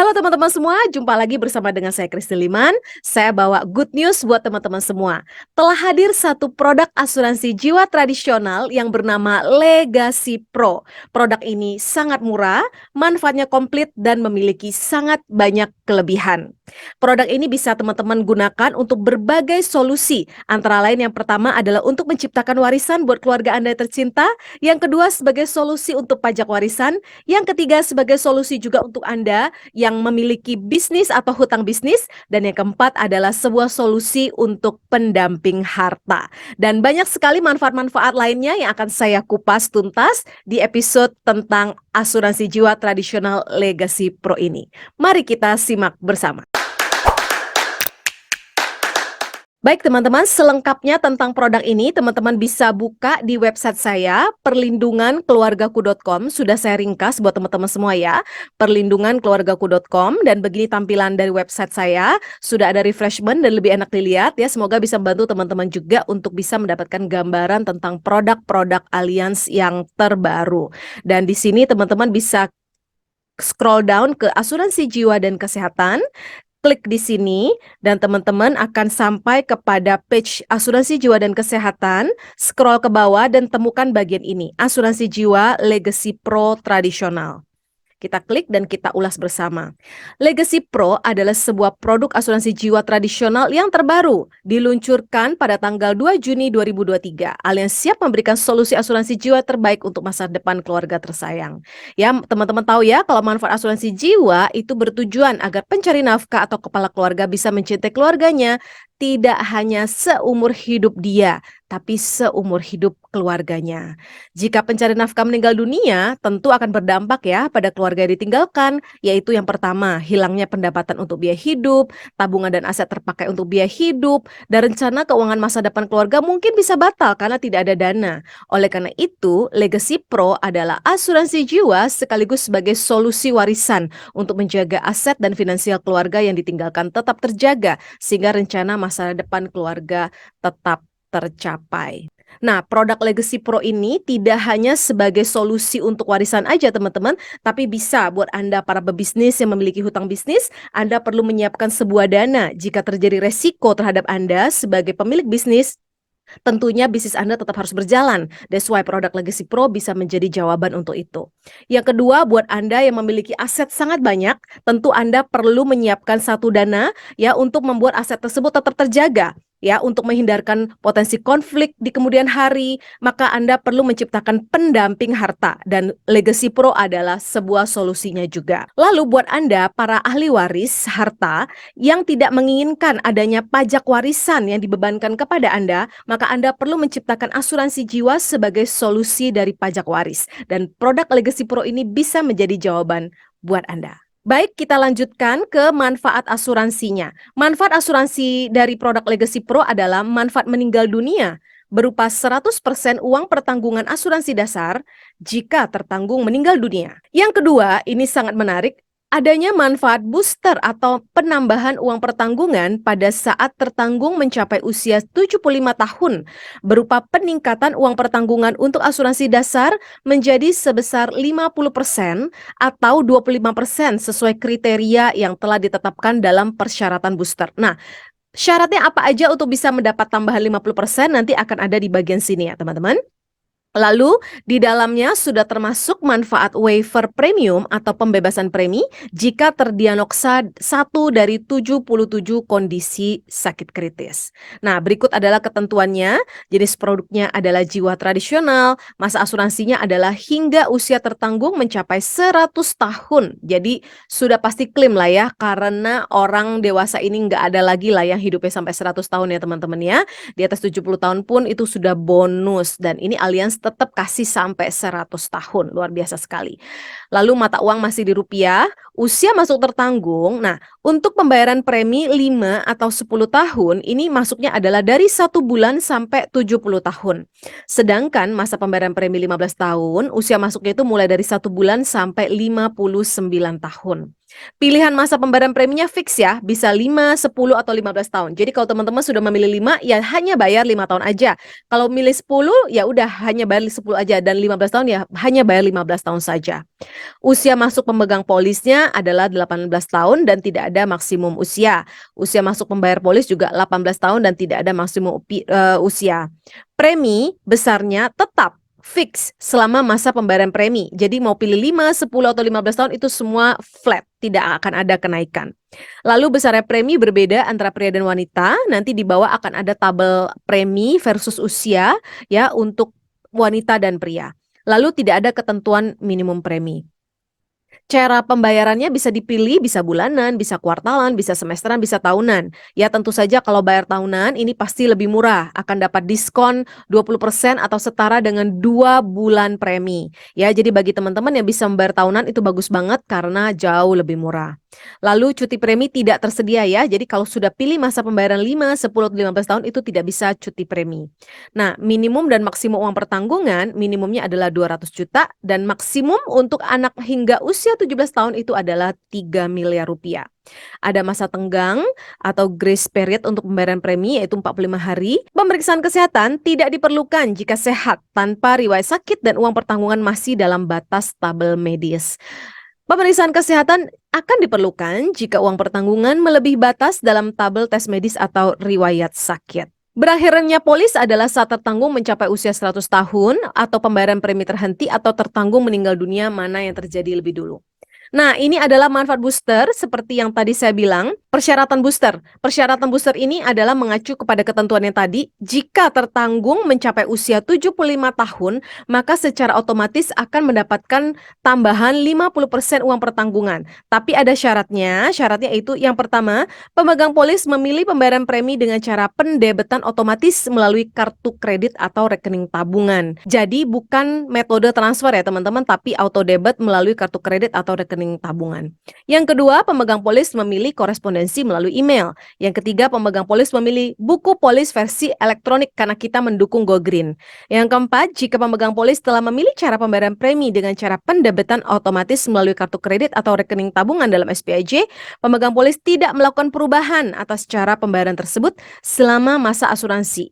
Halo teman-teman semua, jumpa lagi bersama dengan saya Kristi Liman. Saya bawa good news buat teman-teman semua. Telah hadir satu produk asuransi jiwa tradisional yang bernama Legacy Pro. Produk ini sangat murah, manfaatnya komplit dan memiliki sangat banyak kelebihan. Produk ini bisa teman-teman gunakan untuk berbagai solusi. Antara lain yang pertama adalah untuk menciptakan warisan buat keluarga Anda yang tercinta. Yang kedua sebagai solusi untuk pajak warisan. Yang ketiga sebagai solusi juga untuk Anda yang memiliki bisnis atau hutang bisnis, dan yang keempat adalah sebuah solusi untuk pendamping harta. Dan banyak sekali manfaat-manfaat lainnya yang akan saya kupas tuntas di episode tentang asuransi jiwa tradisional Legacy Pro ini. Mari kita simak bersama. Baik teman-teman, selengkapnya tentang produk ini teman-teman bisa buka di website saya perlindungankeluargaku.com. Sudah saya ringkas buat teman-teman semua ya, perlindungankeluargaku.com, dan begini tampilan dari website saya. Sudah ada refreshment dan lebih enak dilihat ya. Semoga bisa membantu teman-teman juga untuk bisa mendapatkan gambaran tentang produk-produk Allianz yang terbaru. Dan di sini teman-teman bisa scroll down ke asuransi jiwa dan kesehatan. Klik di sini dan teman-teman akan sampai kepada page asuransi jiwa dan kesehatan. Scroll ke bawah dan temukan bagian ini, asuransi jiwa Legacy Pro tradisional. Kita klik dan kita ulas bersama. Legacy Pro adalah sebuah produk asuransi jiwa tradisional yang terbaru, diluncurkan pada tanggal 2 Juni 2023. Allianz siap memberikan solusi asuransi jiwa terbaik untuk masa depan keluarga tersayang. Ya, teman-teman tahu ya, kalau manfaat asuransi jiwa itu bertujuan agar pencari nafkah atau kepala keluarga bisa mencintai keluarganya, tidak hanya seumur hidup dia, tapi seumur hidup keluarganya. Jika pencari nafkah meninggal dunia, tentu akan berdampak ya pada keluarga yang ditinggalkan, yaitu yang pertama, hilangnya pendapatan untuk biaya hidup, tabungan dan aset terpakai untuk biaya hidup, dan rencana keuangan masa depan keluarga mungkin bisa batal karena tidak ada dana. Oleh karena itu, Legacy Pro adalah asuransi jiwa sekaligus sebagai solusi warisan untuk menjaga aset dan finansial keluarga yang ditinggalkan tetap terjaga, sehingga rencana masa depan keluarga tetap tercapai. Nah, produk Legacy Pro ini tidak hanya sebagai solusi untuk warisan aja teman-teman, tapi bisa buat Anda para pebisnis yang memiliki hutang bisnis. Anda perlu menyiapkan sebuah dana jika terjadi resiko terhadap Anda sebagai pemilik bisnis. Tentunya bisnis Anda tetap harus berjalan. That's why produk Legacy Pro bisa menjadi jawaban untuk itu. Yang kedua, buat Anda yang memiliki aset sangat banyak, tentu Anda perlu menyiapkan satu dana ya untuk membuat aset tersebut tetap terjaga. Ya, untuk menghindarkan potensi konflik di kemudian hari, maka Anda perlu menciptakan pendamping harta, dan Legacy Pro adalah sebuah solusinya juga. Lalu buat Anda para ahli waris harta yang tidak menginginkan adanya pajak warisan yang dibebankan kepada Anda, maka Anda perlu menciptakan asuransi jiwa sebagai solusi dari pajak waris, dan produk Legacy Pro ini bisa menjadi jawaban buat Anda. Baik, kita lanjutkan ke manfaat asuransinya. Manfaat asuransi dari produk Legacy Pro adalah manfaat meninggal dunia berupa 100% uang pertanggungan asuransi dasar jika tertanggung meninggal dunia. Yang kedua, ini sangat menarik, adanya manfaat booster atau penambahan uang pertanggungan pada saat tertanggung mencapai usia 75 tahun berupa peningkatan uang pertanggungan untuk asuransi dasar menjadi sebesar 50% atau 25% sesuai kriteria yang telah ditetapkan dalam persyaratan booster. Nah, syaratnya apa aja untuk bisa mendapat tambahan 50% nanti akan ada di bagian sini ya teman-teman. Lalu di dalamnya sudah termasuk manfaat waiver premium atau pembebasan premi jika terdiagnosa 1 dari 77 kondisi sakit kritis. Nah, berikut adalah ketentuannya. Jenis produknya adalah jiwa tradisional, masa asuransinya adalah hingga usia tertanggung mencapai 100 tahun. Jadi sudah pasti klaim lah ya, karena orang dewasa ini nggak ada lagi lah yang hidupnya sampai 100 tahun ya teman-teman ya. Di atas 70 tahun pun itu sudah bonus, dan ini Allianz tetap kasih sampai 100 tahun, luar biasa sekali. Lalu mata uang masih di rupiah, usia masuk tertanggung. Nah, untuk pembayaran premi 5 atau 10 tahun, ini masuknya adalah dari 1 bulan sampai 70 tahun. Sedangkan masa pembayaran premi 15 tahun, usia masuknya itu mulai dari 1 bulan sampai 59 tahun. Pilihan masa pembayaran preminya fix ya, bisa 5, 10, atau 15 tahun. Jadi kalau teman-teman sudah memilih 5, ya hanya bayar 5 tahun aja. Kalau milih 10, ya udah hanya bayar 10 aja, dan 15 tahun ya hanya bayar 15 tahun saja. Usia masuk pemegang polisnya adalah 18 tahun dan tidak ada maksimum usia. Usia masuk pembayar polis juga 18 tahun dan tidak ada maksimum usia. Premi besarnya tetap fix selama masa pembayaran premi. Jadi mau pilih 5, 10, atau 15 tahun itu semua flat, tidak akan ada kenaikan. Lalu besarnya premi berbeda antara pria dan wanita. Nanti di bawah akan ada tabel premi versus usia ya untuk wanita dan pria. Lalu tidak ada ketentuan minimum premi. Cara pembayarannya bisa dipilih, bisa bulanan, bisa kuartalan, bisa semesteran, bisa tahunan. Ya tentu saja kalau bayar tahunan ini pasti lebih murah, akan dapat diskon 20% atau setara dengan 2 bulan premi. Ya jadi bagi teman-teman yang bisa membayar tahunan itu bagus banget karena jauh lebih murah. Lalu cuti premi tidak tersedia ya, jadi kalau sudah pilih masa pembayaran 5, 10, 15 tahun itu tidak bisa cuti premi. Nah, minimum dan maksimum uang pertanggungan, minimumnya adalah 200 juta dan maksimum untuk anak hingga usia 17 tahun itu adalah 3 miliar rupiah. Ada masa tenggang atau grace period untuk pembayaran premi yaitu 45 hari. Pemeriksaan kesehatan tidak diperlukan jika sehat tanpa riwayat sakit dan uang pertanggungan masih dalam batas tabel medis. Pemeriksaan kesehatan akan diperlukan jika uang pertanggungan melebihi batas dalam tabel tes medis atau riwayat sakit. Berakhirnya polis adalah saat tertanggung mencapai usia 100 tahun atau pembayaran premi terhenti atau tertanggung meninggal dunia, mana yang terjadi lebih dulu. Nah, ini adalah manfaat booster seperti yang tadi saya bilang, persyaratan booster. Persyaratan booster ini adalah mengacu kepada ketentuan yang tadi, jika tertanggung mencapai usia 75 tahun, maka secara otomatis akan mendapatkan tambahan 50% uang pertanggungan. Tapi ada syaratnya itu yang pertama, pemegang polis memilih pembayaran premi dengan cara pendebetan otomatis melalui kartu kredit atau rekening tabungan. Jadi bukan metode transfer ya teman-teman, tapi auto debit melalui kartu kredit atau rekening tabungan. Yang kedua, pemegang polis memilih korespondensi melalui email. Yang ketiga, pemegang polis memilih buku polis versi elektronik karena kita mendukung Go Green. Yang keempat, jika pemegang polis telah memilih cara pembayaran premi dengan cara pendebetan otomatis melalui kartu kredit atau rekening tabungan dalam SPAJ, pemegang polis tidak melakukan perubahan atas cara pembayaran tersebut selama masa asuransi.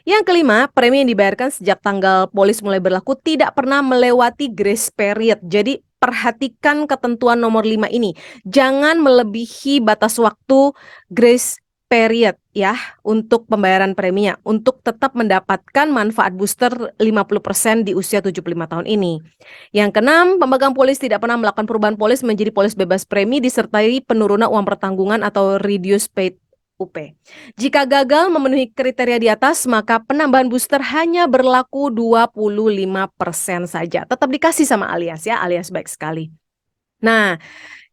Yang kelima, premi yang dibayarkan sejak tanggal polis mulai berlaku tidak pernah melewati grace period. Jadi perhatikan ketentuan nomor 5 ini. Jangan melebihi batas waktu grace period ya untuk pembayaran preminya untuk tetap mendapatkan manfaat booster 50% di usia 75 tahun ini. Yang keenam, pemegang polis tidak pernah melakukan perubahan polis menjadi polis bebas premi disertai penurunan uang pertanggungan atau reduced paid UP. Jika gagal memenuhi kriteria di atas, maka penambahan booster hanya berlaku 25% saja. Tetap dikasih sama alias ya, alias baik sekali. Nah,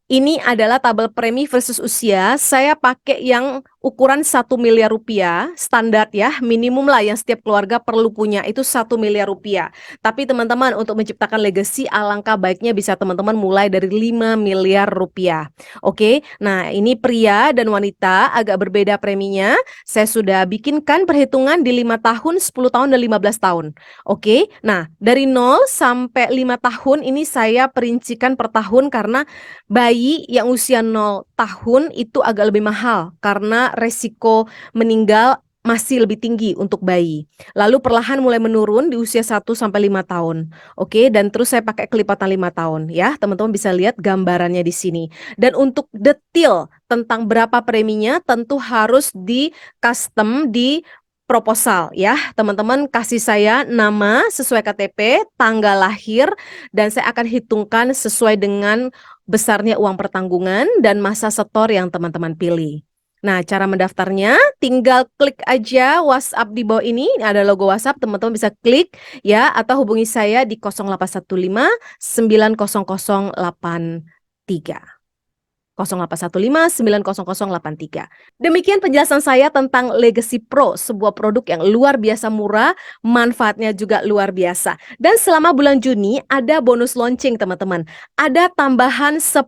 ini adalah tabel premi versus usia. Saya pakai yang ukuran 1 miliar rupiah, standar ya, minimum lah yang setiap keluarga perlu punya, itu 1 miliar rupiah. Tapi teman-teman untuk menciptakan legacy, alangkah baiknya bisa teman-teman mulai dari 5 miliar rupiah. Oke, nah ini pria dan wanita agak berbeda preminya. Saya sudah bikinkan perhitungan di 5 tahun, 10 tahun, dan 15 tahun. Oke, nah dari 0 sampai 5 tahun ini saya perincikan per tahun karena bayi yang usia 0 tahun itu agak lebih mahal karena resiko meninggal masih lebih tinggi untuk bayi. Lalu perlahan mulai menurun di usia 1 sampai 5 tahun. Oke, dan terus saya pakai kelipatan 5 tahun ya. Teman-teman bisa lihat gambarannya di sini. Dan untuk detail tentang berapa preminya tentu harus di custom di proposal ya. Teman-teman kasih saya nama sesuai KTP, tanggal lahir, dan saya akan hitungkan sesuai dengan besarnya uang pertanggungan dan masa setor yang teman-teman pilih. Nah, cara mendaftarnya tinggal klik aja WhatsApp di bawah ini ada logo WhatsApp, teman-teman bisa klik ya, atau hubungi saya di 0815 90083. 0815 90083. Demikian penjelasan saya tentang Legacy Pro, sebuah produk yang luar biasa murah, manfaatnya juga luar biasa. Dan selama bulan Juni ada bonus launching teman-teman. Ada tambahan 10%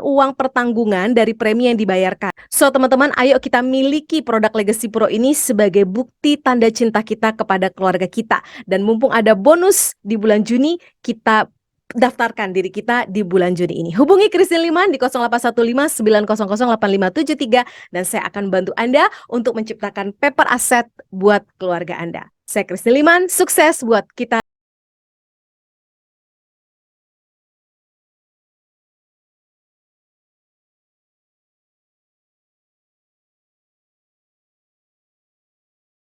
uang pertanggungan dari premi yang dibayarkan. So teman-teman, ayo kita miliki produk Legacy Pro ini sebagai bukti tanda cinta kita kepada keluarga kita. Dan mumpung ada bonus di bulan Juni, kita daftarkan diri kita di bulan Juni ini. Hubungi Christine Liman di 0815 900 8573 dan saya akan bantu Anda untuk menciptakan paper aset buat keluarga Anda. Saya Christine Liman, sukses buat kita.